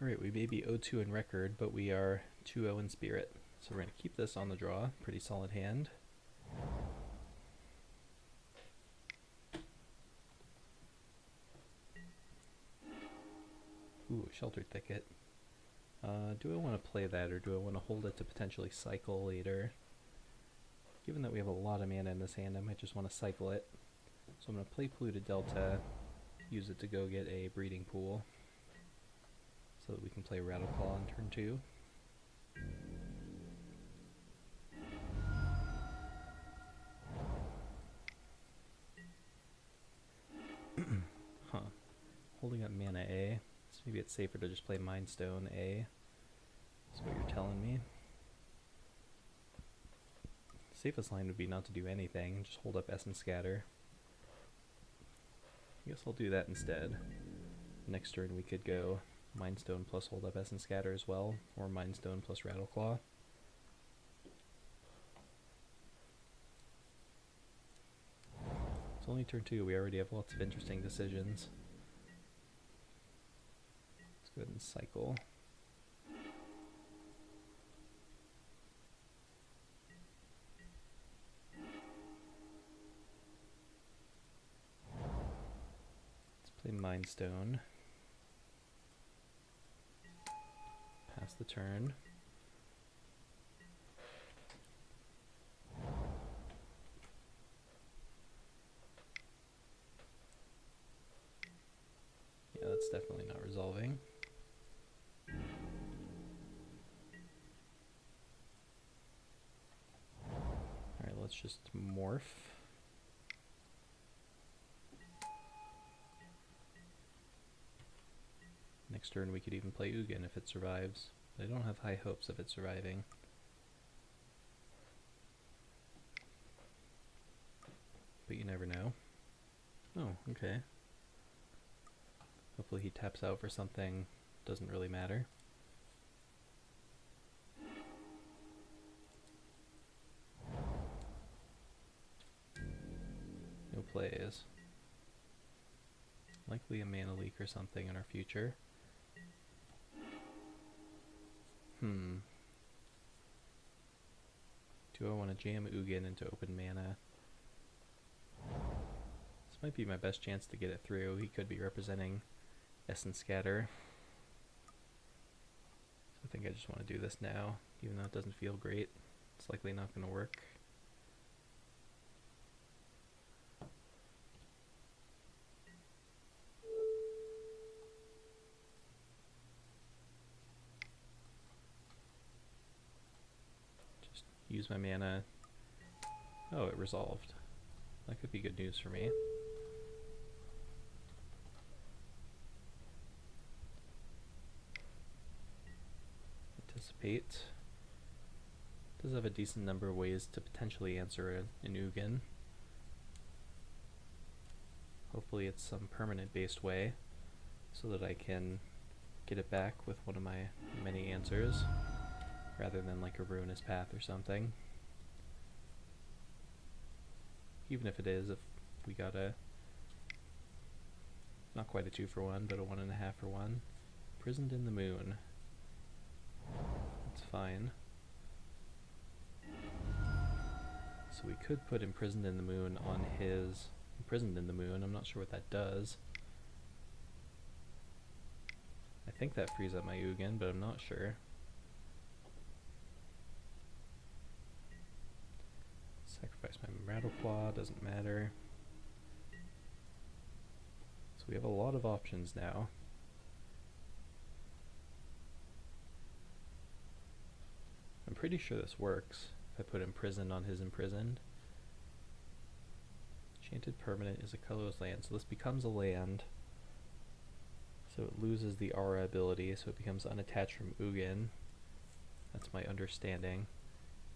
Alright, we may be 0-2 in record, but we are 2-0 in spirit. So we're going to keep this on the draw. Pretty solid hand. Ooh, Sheltered Thicket. Do I want to play that, or do I want to hold it to potentially cycle later? Given that we have a lot of mana in this hand, I might just want to cycle it. So I'm going to play Polluted Delta, use it to go get a breeding pool, so that we can play Rattleclaw on turn 2. Huh. Holding up mana A. So maybe it's safer to just play Mind Stone A. That's what you're telling me. Safest line would be not to do anything, just hold up Essence Scatter. I guess I'll do that instead. Next turn we could go Mind Stone plus hold up Essence Scatter as well, or Mind Stone plus Rattleclaw. It's only turn 2, we already have lots of interesting decisions. Let's go ahead and cycle. Let's play Mind Stone. Pass the turn. Yeah, that's definitely not resolving. Alright, let's just morph. Next turn we could even play Ugin if it survives. I don't have high hopes of it surviving. But you never know. Oh, okay. Hopefully he taps out for something, doesn't really matter. No plays. Likely a mana leak or something in our future. Do I want to jam Ugin into open mana? This might be my best chance to get it through. He could be representing Essence Scatter. So I think I just want to do this now, even though it doesn't feel great. It's likely not going to work. Just use my mana. Oh, it resolved. That could be good news for me. Anticipate. Does have a decent number of ways to potentially answer an Ugin. Hopefully it's some permanent based way, so that I can get it back with one of my many answers, rather than like a Ruinous Path or something. Even if it is, if we got a, not quite a 2-for-1, but a 1.5-for-1. Imprisoned in the Moon. That's fine. So we could put Imprisoned in the Moon on his Imprisoned in the Moon. I'm not sure what that does. I think that frees up my Ugin, but I'm not sure. Sacrifice my Rattleclaw, doesn't matter. So we have a lot of options now. I'm pretty sure this works if I put Imprisoned on his Imprisoned. Enchanted Permanent is a colorless land, so this becomes a land. So it loses the aura ability, so it becomes unattached from Ugin. That's my understanding.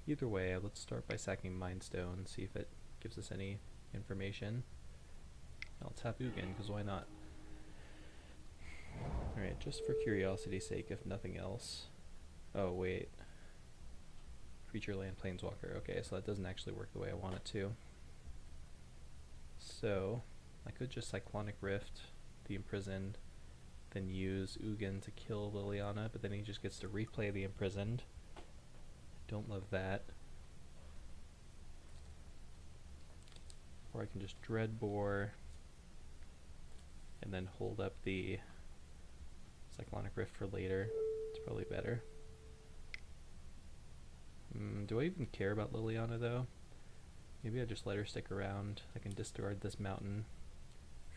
Either way, let's start by sacking Mind Stone, see if it gives us any information. I'll tap Ugin, because why not? Alright, just for curiosity's sake, if nothing else. Oh, wait. Creature, land, planeswalker. Okay, so that doesn't actually work the way I want it to. So, I could just Cyclonic Rift the Imprisoned, then use Ugin to kill Liliana, but then he just gets to replay the Imprisoned. Don't love that. Or I can just Dreadbore and then hold up the Cyclonic Rift for later. It's probably better. Do I even care about Liliana though? Maybe I just let her stick around. I can discard this mountain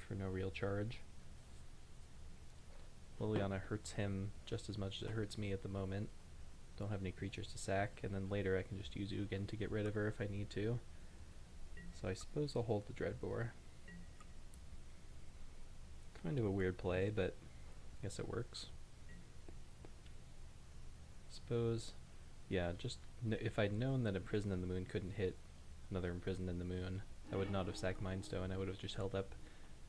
for no real charge. Liliana hurts him just as much as it hurts me at the moment. Don't have any creatures to sack, and then later I can just use Ugin to get rid of her if I need to. So I suppose I'll hold the Dreadbore. Kind of a weird play, but I guess it works. Suppose, yeah, just if I'd known that Imprisoned in the Moon couldn't hit another Imprisoned in the Moon, I would not have sacked Mindstone. I would have just held up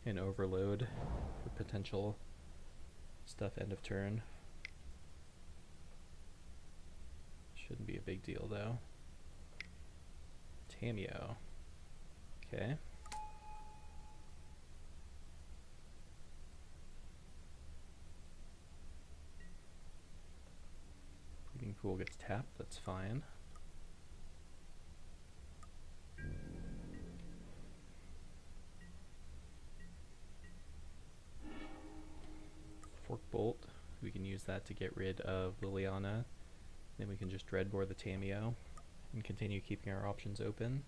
an Overload for potential stuff end of turn. Shouldn't be a big deal though. Tamiyo. Okay. Breeding Pool gets tapped, that's fine. Fork Bolt, we can use that to get rid of Liliana. Then we can just Dreadbore the Tamiyo and continue keeping our options open.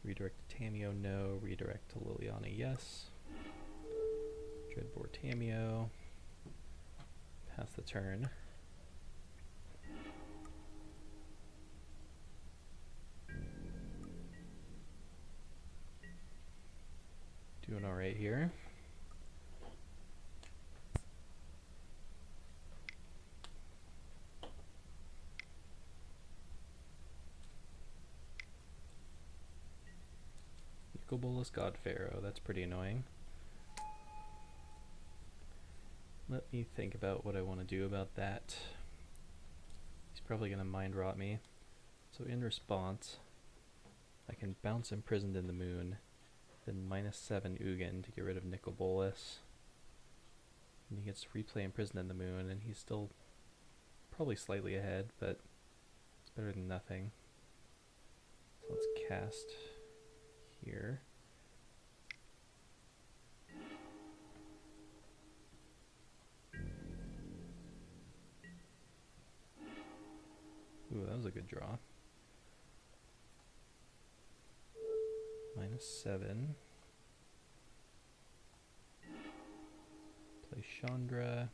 Redirect to Tamiyo, no. Redirect to Liliana, yes. Dreadbore Tamiyo. Pass the turn. Doing alright here. Nicol Bolas God Pharaoh, that's pretty annoying. Let me think about what I want to do about that. He's probably going to Mind Rot me. So in response, I can bounce Imprisoned in the Moon, then -7 Ugin to get rid of Nicol Bolas. And he gets to replay Imprisoned in the Moon, and he's still probably slightly ahead, but it's better than nothing. So let's cast here. Ooh, that was a good draw. -7. Play Chandra.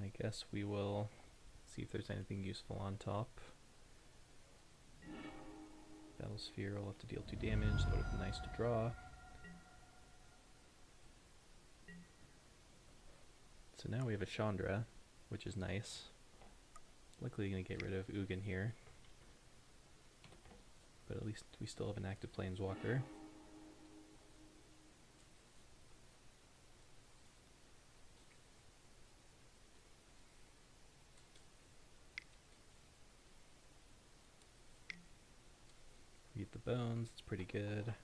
I guess we will see if there's anything useful on top. Battlesphere will have to deal 2 damage, that would have been nice to draw. So now we have a Chandra, which is nice. Likely going to get rid of Ugin here. But at least we still have an active Planeswalker. Read the Bones, it's pretty good.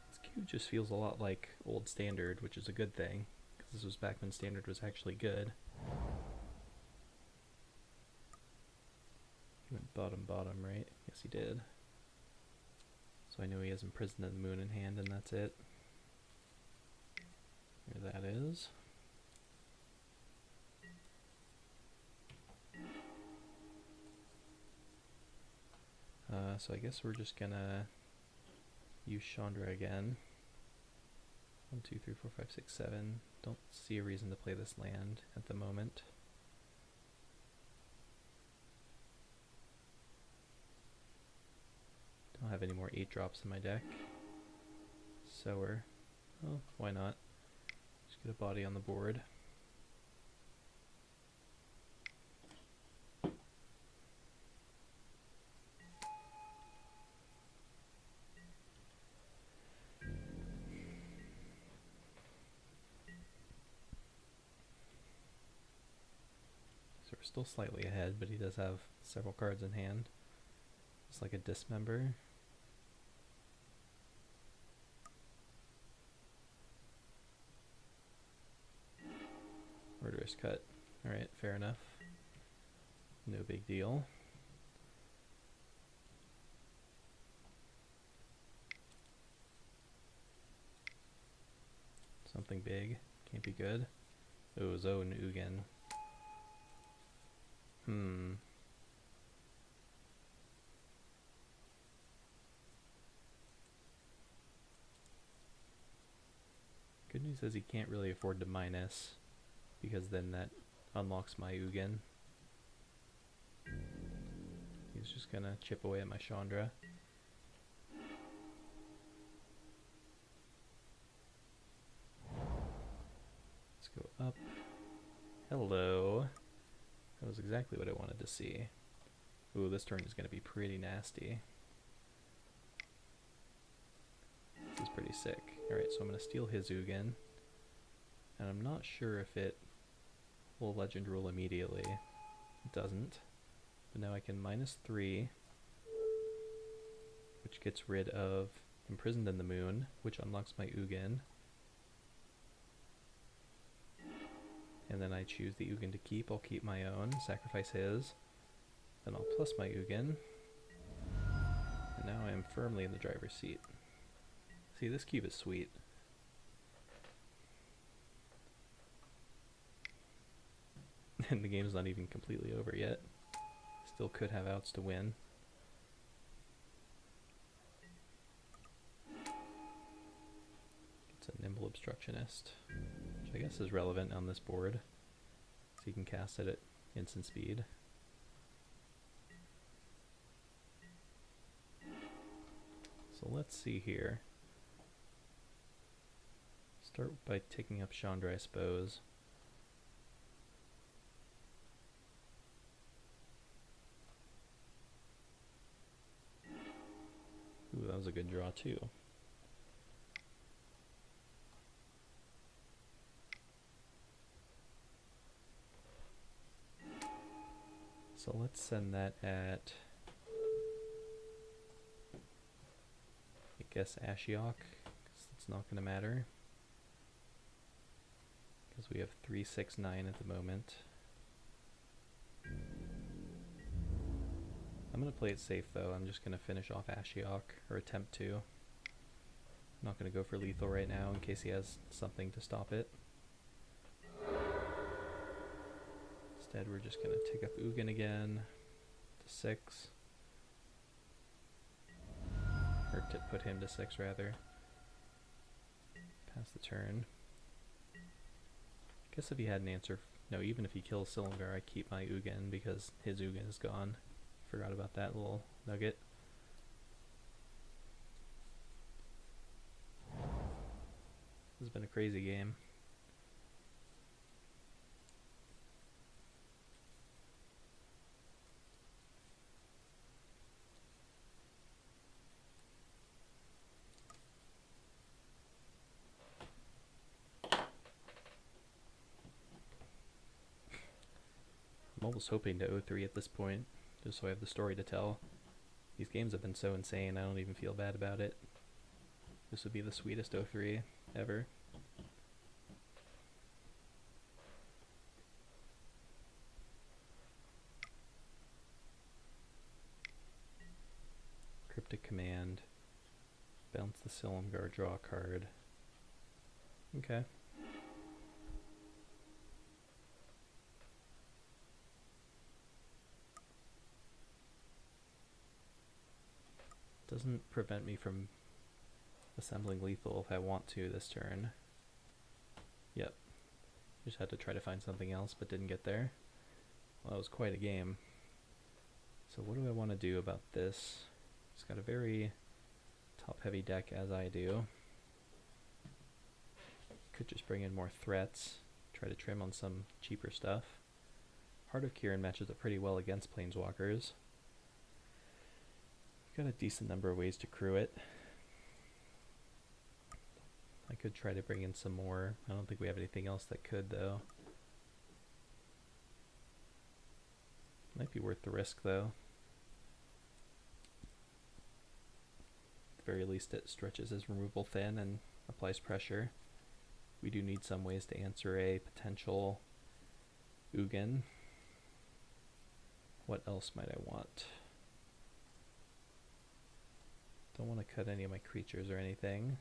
This cube just feels a lot like old Standard, which is a good thing, because this was back when Standard was actually good. He went bottom, right? Yes, he did. So I know he has Imprisoned in the Moon in hand, and that's it. Here that is. So I guess we're just gonna use Chandra again. 1, 2, 3, 4, 5, 6, 7. Don't see a reason to play this land at the moment. Don't have any more 8-drops in my deck. Sower. Oh, why not? Just get a body on the board. we're still slightly ahead, but he does have several cards in hand. It's like a dismember. Murderous Cut. Alright, fair enough. No big deal. Something big. Can't be good. Oh, Zone Ugin. Good news is he can't really afford to minus, because then that unlocks my Ugin. He's just gonna chip away at my Chandra. Let's go up. Hello. That was exactly what I wanted to see. Ooh, this turn is gonna be pretty nasty. This is pretty sick. Alright, so I'm gonna steal his Ugin. And I'm not sure if it will Legend Rule immediately. It doesn't. But now I can -3, which gets rid of Imprisoned in the Moon, which unlocks my Ugin. And then I choose the Ugin to keep. I'll keep my own, sacrifice his. Then I'll plus my Ugin. And now I am firmly in the driver's seat. See, this cube is sweet. And the game's not even completely over yet. Still could have outs to win. It's a Nimble Obstructionist, which I guess is relevant on this board. So you can cast it at instant speed. So let's see here. Start by taking up Chandra, I suppose. Ooh, that was a good draw too. So let's send that at, I guess, Ashiok, because it's not going to matter. Because we have 3, 6, 9 at the moment. I'm going to play it safe though. I'm just going to finish off Ashiok, or attempt to. I'm not going to go for lethal right now in case he has something to stop it. Instead we're just going to take up Ugin again to 6. Or to put him to 6 rather. Pass the turn. Guess if he had an answer, no, even if he kills Silumgar, I keep my Ugin because his Ugin is gone. Forgot about that little nugget. This has been a crazy game. I'm almost hoping to 0-3 at this point, just so I have the story to tell. These games have been so insane, I don't even feel bad about it. This would be the sweetest 0-3 ever. Cryptic Command. Bounce the Silumgar, draw a card. Okay. Doesn't prevent me from assembling lethal if I want to this turn. Yep. Just had to try to find something else, but didn't get there. Well, that was quite a game. So what do I want to do about this? It's got a very top-heavy deck, as I do. Could just bring in more threats, try to trim on some cheaper stuff. Heart of Kiran matches up pretty well against Planeswalkers. Got a decent number of ways to crew it. I could try to bring in some more. I don't think we have anything else that could, though. Might be worth the risk though. At the very least it stretches his removal thin and applies pressure. We do need some ways to answer a potential Ugin. What else might I want? Don't want to cut any of my creatures or anything.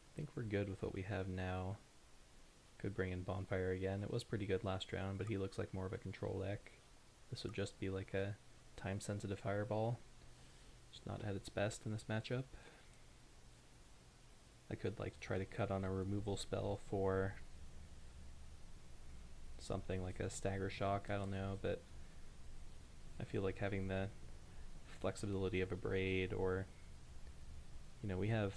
I think we're good with what we have now. Could bring in Bonfire again. It was pretty good last round, but he looks like more of a control deck. This would just be like a time-sensitive Fireball. Just not at its best in this matchup. I could like try to cut on a removal spell for something like a Stagger Shock, I don't know, but I feel like having the flexibility of a Braid, or you know, we have,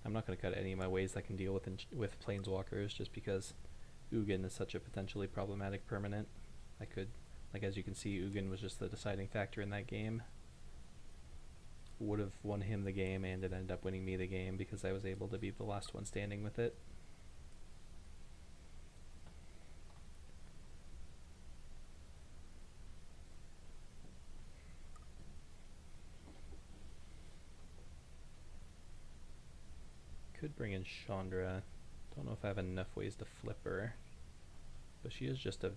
I'm not going to cut any of my ways that can deal with Planeswalkers just because Ugin is such a potentially problematic permanent. I could, like as you can see, Ugin was just the deciding factor in that game. Would have won him the game, and it ended up winning me the game because I was able to be the last one standing with it. Could bring in Chandra. Don't know if I have enough ways to flip her, but she is just a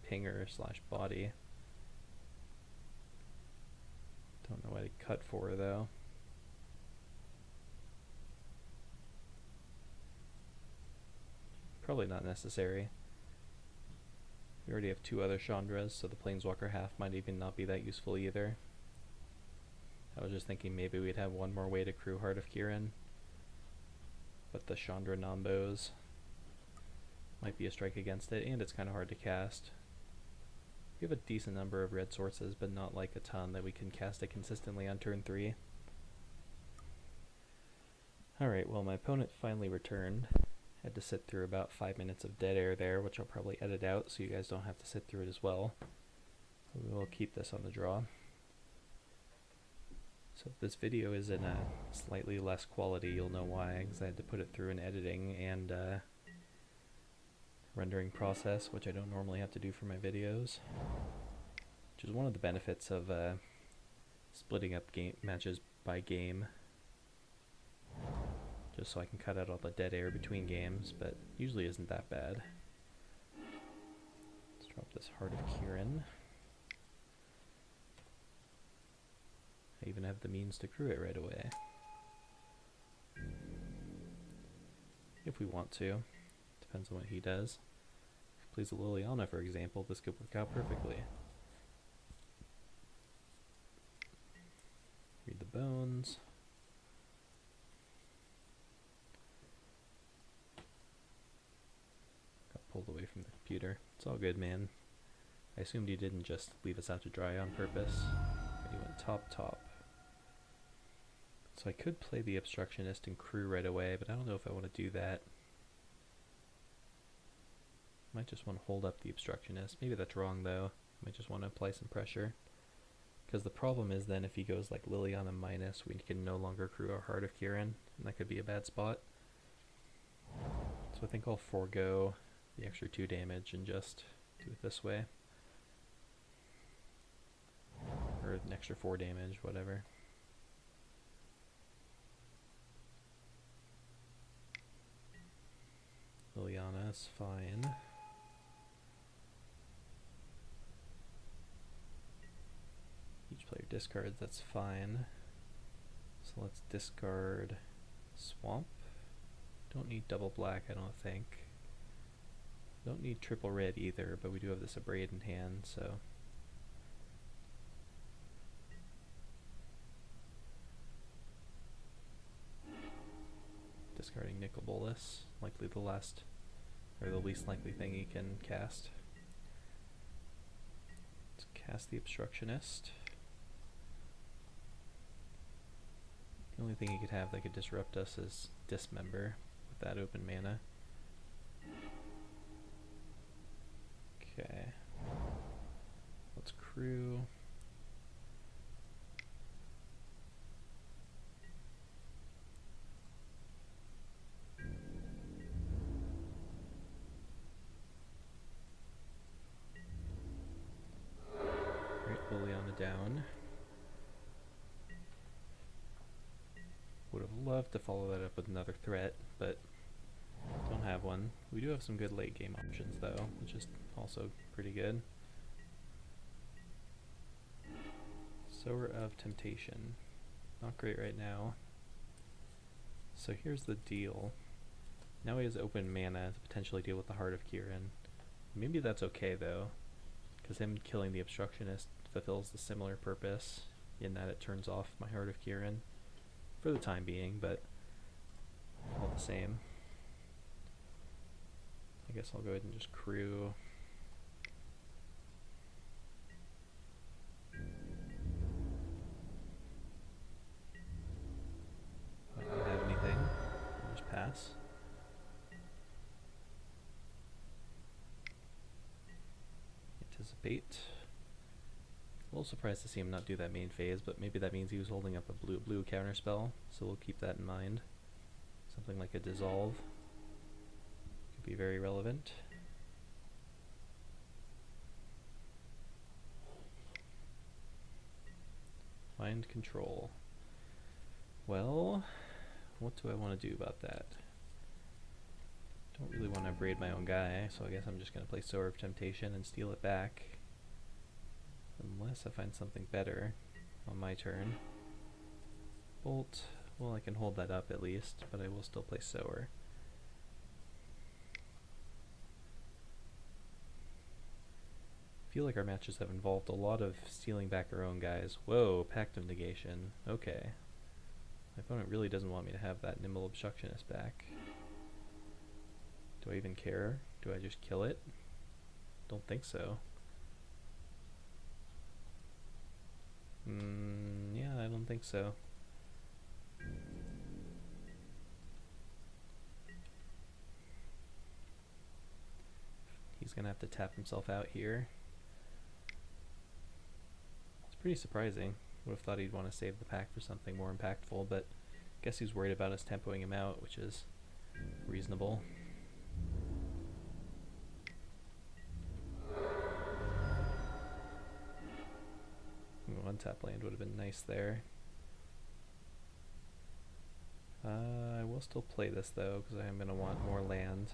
pinger slash body. Don't know what to cut for her though. Probably not necessary. We already have 2 other Chandras, so the Planeswalker half might even not be that useful either. I was just thinking maybe we'd have one more way to crew Heart of Kiran, but the Chandra Nambos might be a strike against it, and it's kind of hard to cast. We have a decent number of red sources, but not like a ton that we can cast it consistently on turn 3. Alright, well my opponent finally returned. Had to sit through about 5 minutes of dead air there, which I'll probably edit out so you guys don't have to sit through it as well. We will keep this on the draw. So if this video is in a slightly less quality, you'll know why, because I had to put it through an editing and rendering process, which I don't normally have to do for my videos. Which is one of the benefits of splitting up game matches by game, just so I can cut out all the dead air between games, but usually isn't that bad. Let's drop this Heart of Kiran. I even have the means to crew it right away, if we want to. Depends on what he does. If he plays a Liliana, for example, this could work out perfectly. Read the bones. Got pulled away from the computer. It's all good, man. I assumed you didn't just leave us out to dry on purpose. You went top. So I could play the Obstructionist and crew right away, but I don't know if I want to do that. Might just want to hold up the Obstructionist. Maybe that's wrong though. Might just want to apply some pressure. Because the problem is then if he goes like Liliana minus, we can no longer crew our Heart of Kiran, and that could be a bad spot. So I think I'll forego the extra 2 damage and just do it this way. Or an extra 4 damage, whatever. Liliana is fine. Each player discards, that's fine. So let's discard Swamp. Don't need double black, I don't think. Don't need triple red either, but we do have this Abrade in hand, so. Discarding Nicol Bolas, likely the last, or the least likely thing he can cast. Let's cast the Obstructionist. The only thing he could have that could disrupt us is Dismember with that open mana. Okay. Let's crew. love to follow that up with another threat, but don't have one. We do have some good late game options though, which is also pretty good. Sower of Temptation. Not great right now. So here's the deal. Now he has open mana to potentially deal with the Heart of Kiran. Maybe that's okay though, because him killing the Obstructionist fulfills the similar purpose in that it turns off my Heart of Kiran for the time being, but all the same. I guess I'll go ahead and just crew. I don't have anything. I'll just pass. Anticipate. A little surprised to see him not do that main phase, but maybe that means he was holding up a blue counterspell, so we'll keep that in mind. Something like a Dissolve could be very relevant. Mind Control. Well, what do I want to do about that? Don't really want to braid my own guy, so I guess I'm just going to play Sower of Temptation and steal it back. Unless I find something better on my turn. Bolt, well I can hold that up at least, but I will still play Sower. I feel like our matches have involved a lot of stealing back our own guys. Whoa, Pact of Negation. Okay. My opponent really doesn't want me to have that Nimble Obstructionist back. Do I even care? Do I just kill it? Don't think so. Yeah, I don't think so. He's gonna have to tap himself out here. It's pretty surprising. Would have thought he'd want to save the pack for something more impactful, but I guess he's worried about us tempoing him out, which is reasonable. One tap land would have been nice there. I will still play this though, because I am going to want more land.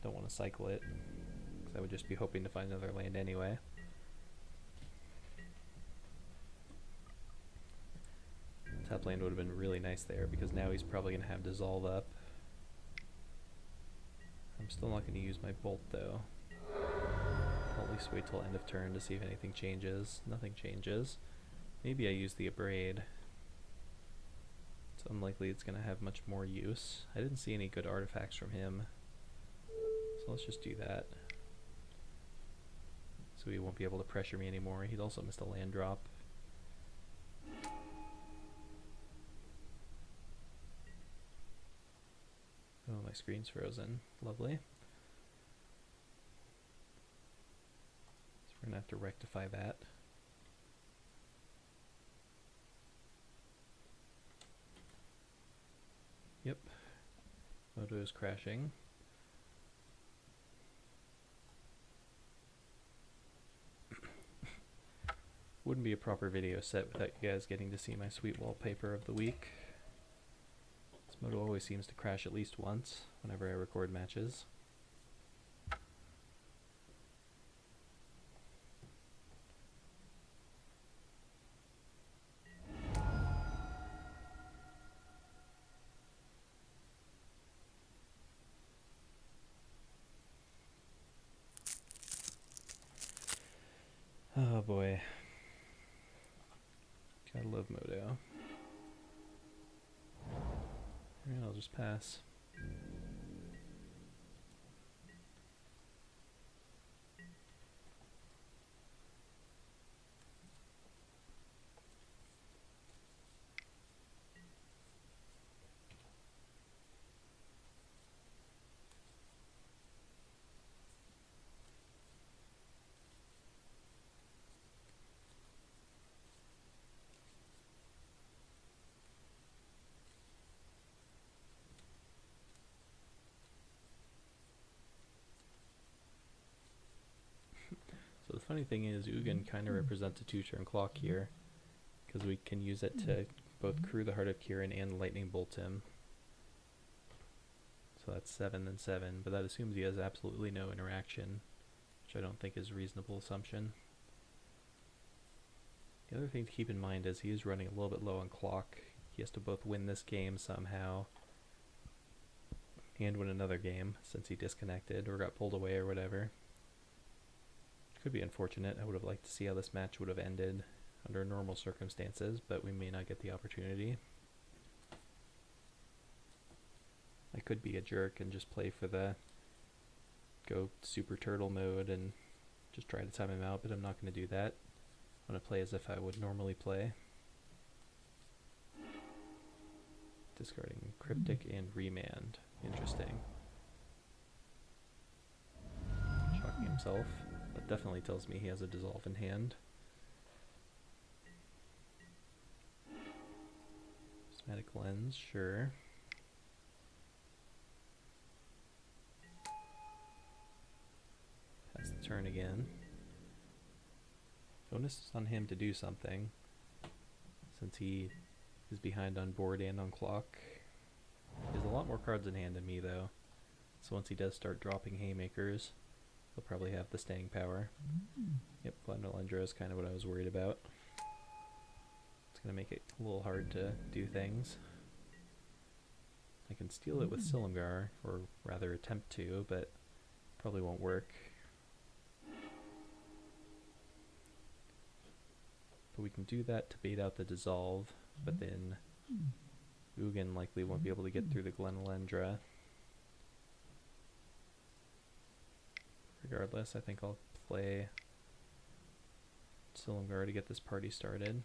Don't want to cycle it, because I would just be hoping to find another land anyway. Tap land would have been really nice there, because now he's probably going to have Dissolve up. I'm still not going to use my Bolt though. I'll at least wait till end of turn to see if anything changes. Nothing changes. Maybe I use the Abrade. It's unlikely it's going to have much more use. I didn't see any good artifacts from him, so let's just do that. So he won't be able to pressure me anymore. He'd also missed a land drop. Oh, my screen's frozen. Lovely. So we're going to have to rectify that. Yep. Moto is crashing. Wouldn't be a proper video set without you guys getting to see my sweet wallpaper of the week. This Moto always seems to crash at least once whenever I record matches. Oh boy. Gotta love Moto. Alright, I'll just pass. So the funny thing is, Ugin kind of represents a 2-turn clock here, because we can use it to both Crew the Heart of Kiran and Lightning Bolt him. So that's 7 and 7, but that assumes he has absolutely no interaction, which I don't think is a reasonable assumption. The other thing to keep in mind is he is running a little bit low on clock. He has to both win this game somehow and win another game since he disconnected or got pulled away or whatever. Could be unfortunate. I would have liked to see how this match would have ended under normal circumstances, but we may not get the opportunity. I could be a jerk and just play for the go super turtle mode and just try to time him out, but I'm not going to do that. I'm going to play as if I would normally play. Discarding Cryptic and Remand. Interesting. Shocking himself. That definitely tells me he has a Dissolve in hand. Prismatic Lens, sure. Pass the turn again. Onus is on him to do something, since he is behind on board and on clock. He has a lot more cards in hand than me, though. So once he does start dropping haymakers, he'll probably have the staying power. Yep, Glenalendra is kind of what I was worried about. It's going to make it a little hard to do things. I can steal it with Silumgar, or rather attempt to, but probably won't work. But we can do that to bait out the Dissolve, but then Ugin likely won't be able to get through the Glenalendra. Regardless, I think I'll play Silumgar to get this party started.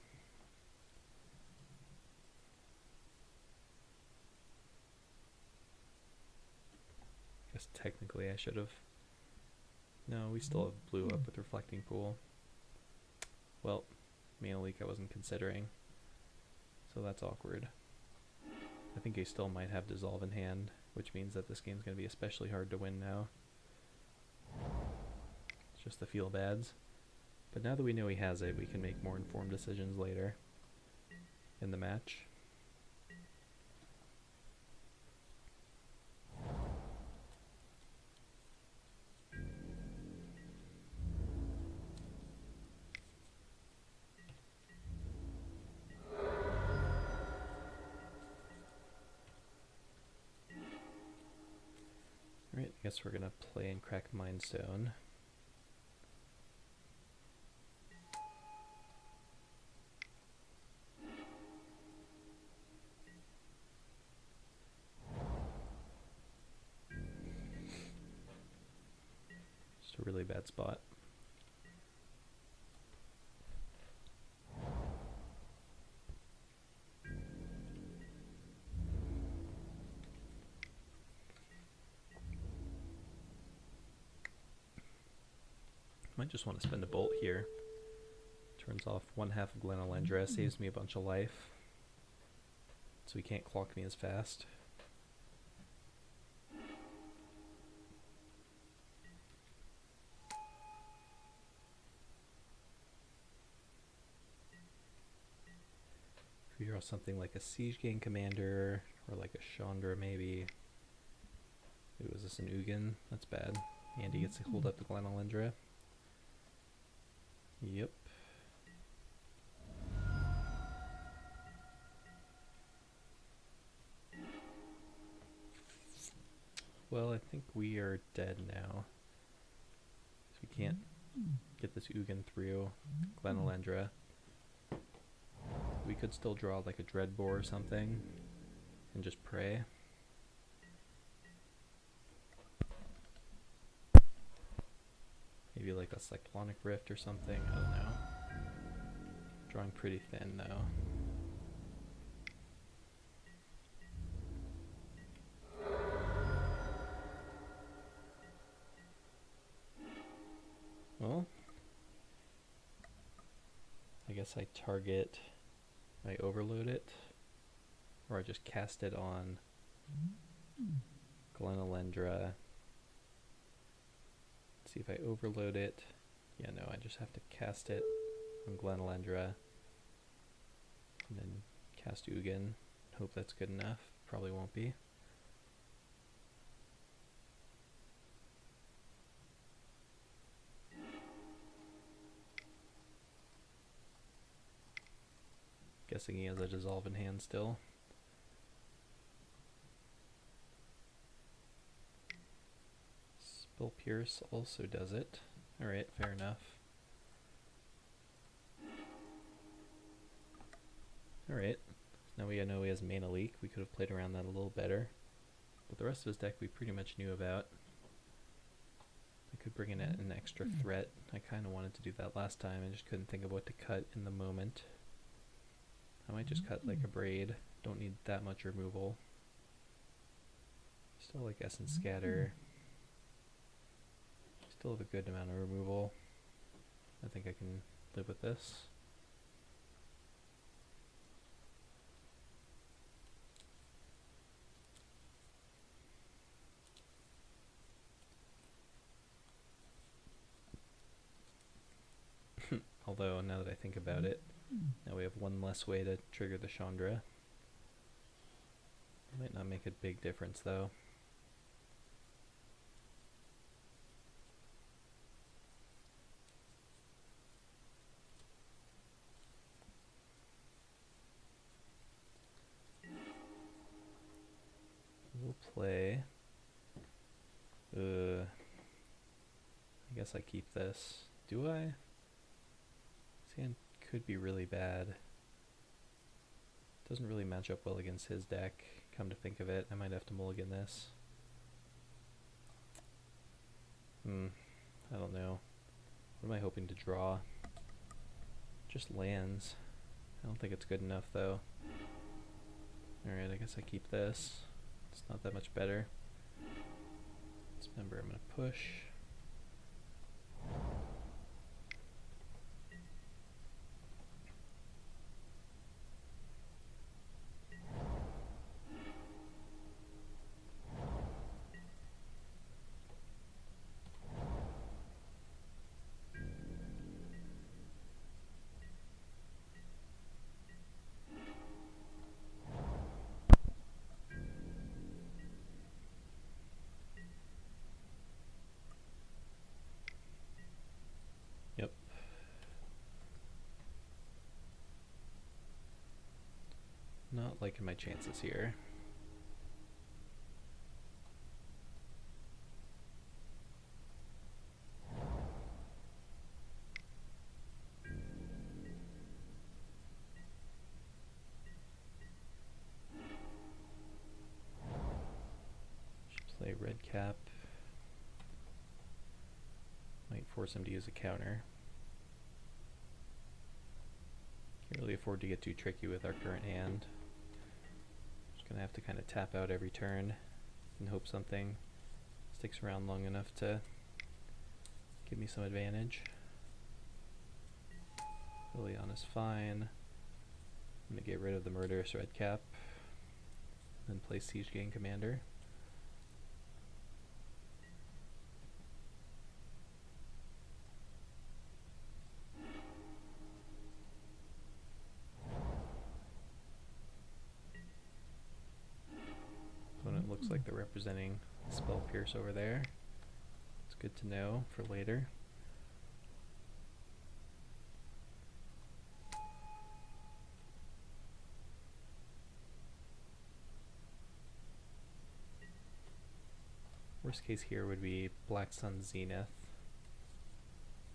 Guess technically I should have... No, we still have blue up with Reflecting Pool. Well, Mana Leak I wasn't considering, so that's awkward. I think he still might have Dissolve in hand, which means that this game's going to be especially hard to win now. It's just the feel-bads. But now that we know he has it, we can make more informed decisions later in the match. Alright, I guess we're gonna play and crack Mindstone. Just a really bad spot. Might just want to spend a bolt here. Turns off one half of Glenalendra, saves me a bunch of life. So he can't clock me as fast. If you draw something like a Siege Gang Commander, or like a Chandra maybe. Ooh, is this an Ugin? That's bad. And he gets to hold up the Glenalendra. Yep. Well, I think we are dead now. So we can't get this Ugin through Glenalendra. We could still draw like a Dreadbore or something and just pray. Maybe like a Cyclonic Rift or something, I don't know. Drawing pretty thin though. Well, I guess I target, I overload it, or I just cast it on Glenalendra. See if I overload it. Yeah, no, I just have to cast it on Glenalendra and then cast cast Ugin. Hope that's good enough. Probably won't be. Guessing he has a Dissolve in hand still. Spell Pierce also does it. Alright, fair enough. Alright, now we know he has Mana Leak. We could have played around that a little better. But the rest of his deck we pretty much knew about. I could bring in an extra threat. I kind of wanted to do that last time. I just couldn't think of what to cut in the moment. I might just cut like a Braid. Don't need that much removal. Still like Essence Scatter. Still have a good amount of removal. I think I can live with this. Although, now that I think about it, now we have one less way to trigger the Chandra. Might not make a big difference, though. We'll play... I guess I keep this. Do I? This hand could be really bad. Doesn't really match up well against his deck, come to think of it. I might have to mulligan this. I don't know. What am I hoping to draw? Just lands. I don't think it's good enough, though. Alright, I guess I keep this. It's not that much better. Remember, I'm going to push. Yep. Not liking my chances here. Should play red cap. Might force him to use a counter. Can't really afford to get too tricky with our current hand. Just gonna have to kind of tap out every turn and hope something sticks around long enough to give me some advantage. Liliana's fine. I'm gonna get rid of the Murderous red cap, then play Siege Gang Commander. Opponent looks like they're representing Spell Pierce over there. It's good to know for later. Worst case here would be Black Sun Zenith,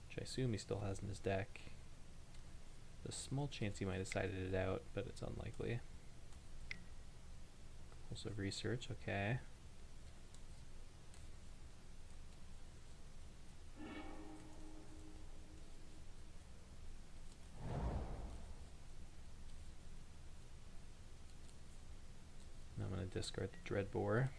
which I assume he still has in his deck. There's a small chance he might have sided it out, but it's unlikely. Also research, okay. Now I'm going to discard the Dreadbore.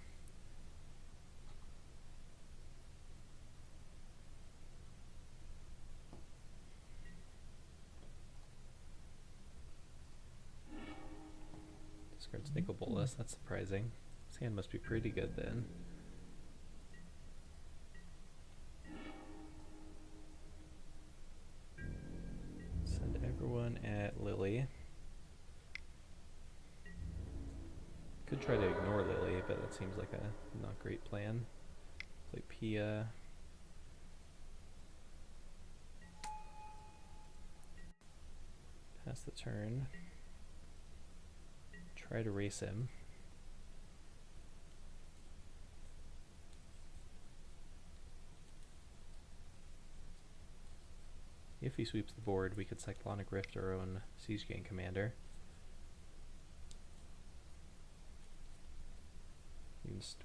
Discards Nicol Bolas, that's surprising. His hand must be pretty good then. Send everyone at Lily. Could try to ignore Lily, but that seems like a not great plan. Play Pia. Pass the turn. Try to race him. If he sweeps the board, we could Cyclonic Rift our own Siege Gang commander.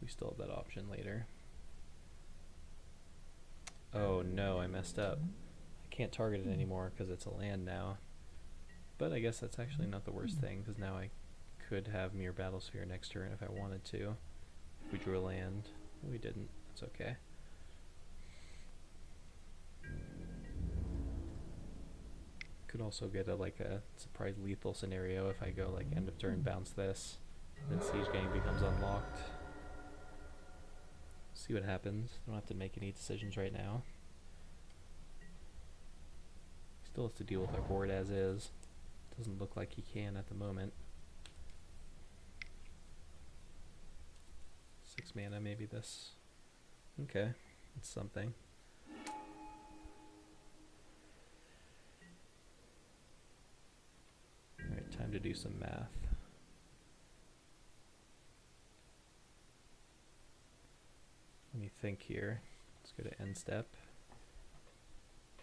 We still have that option later. Oh no, I messed up. I can't target it anymore because it's a land now. But I guess that's actually not the worst thing, because now I could have Mirror Battlesphere next turn if I wanted to. If we drew a land. We didn't. That's okay. Could also get a surprise lethal scenario if I go like end of turn, bounce this, then Siege Gang becomes unlocked. See what happens. Don't have to make any decisions right now. Still has to deal with our board as is. Doesn't look like he can at the moment. 6 mana, maybe this. Okay, it's something. Alright, time to do some math. Let me think here. Let's go to end step.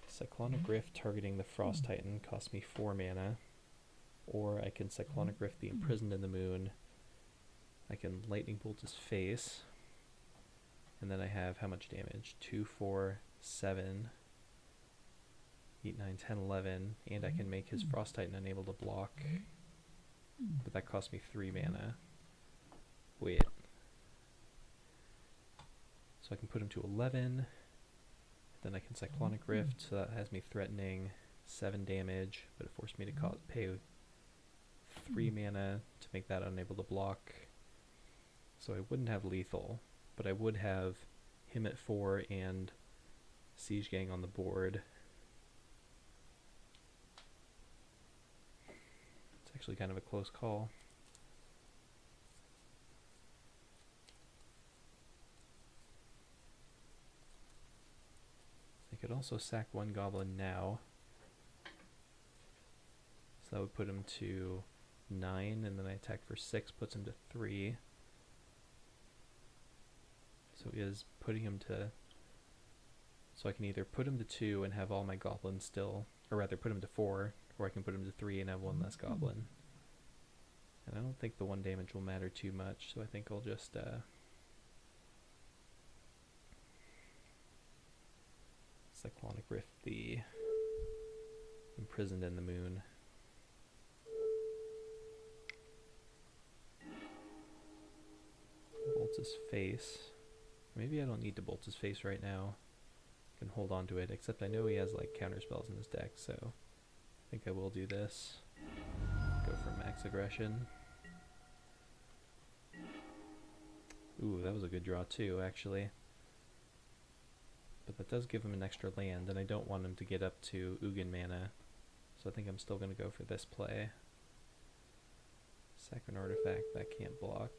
Cyclonic Rift targeting the Frost Titan costs me 4 mana. Or I can Cyclonic Rift the Imprisoned in the Moon. I can Lightning Bolt his face. And then I have how much damage? 2, 4, 7, 8, 9, 10, 11. And I can make his Frost Titan unable to block. But that costs me 3 mana. Wait. So I can put him to 11. Then I can Cyclonic Rift, so that has me threatening 7 damage, but it forced me to pay 3 mana to make that unable to block. So I wouldn't have lethal, but I would have him at 4 and Siege Gang on the board. It's actually kind of a close call. I could also sack 1 goblin now. So that would put him to 9, and then I attack for 6, puts him to 3. So he is putting him to... So I can either put him to 2 and have all my goblins still, or rather put him to 4, or I can put him to 3 and have 1 less goblin. And I don't think the 1 damage will matter too much, so I think I'll just... Cyclonic Rift the Imprisoned in the Moon. Bolts his face. Maybe I don't need to bolt his face right now. I can hold on to it, except I know he has like counter spells in his deck, so I think I will do this. Go for max aggression. Ooh, that was a good draw too, actually. But that does give him an extra land, and I don't want him to get up to Ugin mana, so I think I'm still going to go for this play. Sack an artifact, that can't block.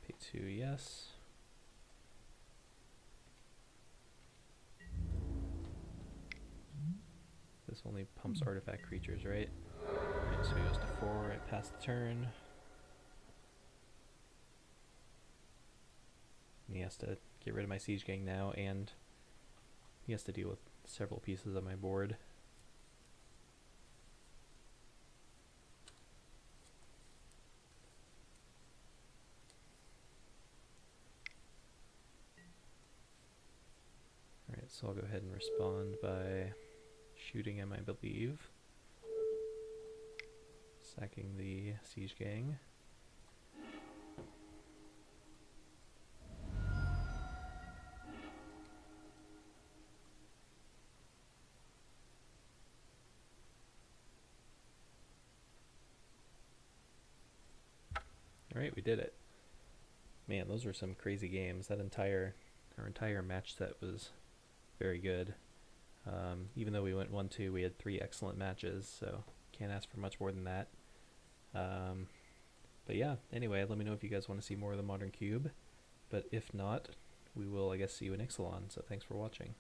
Pay 2, yes. This only pumps artifact creatures, right? Alright, so he goes to 4, I pass the turn. And he has to get rid of my Siege Gang now, and he has to deal with several pieces of my board. Alright, so I'll go ahead and respond by shooting him, I believe. Sacking the Siege Gang. Alright, we did it. Man, those were some crazy games. Our entire match set was very good. Even though we went 1-2, we had 3 excellent matches, so can't ask for much more than that. But yeah, anyway, let me know if you guys want to see more of the Modern Cube. But if not, we will, I guess, see you in Ixalan, so thanks for watching.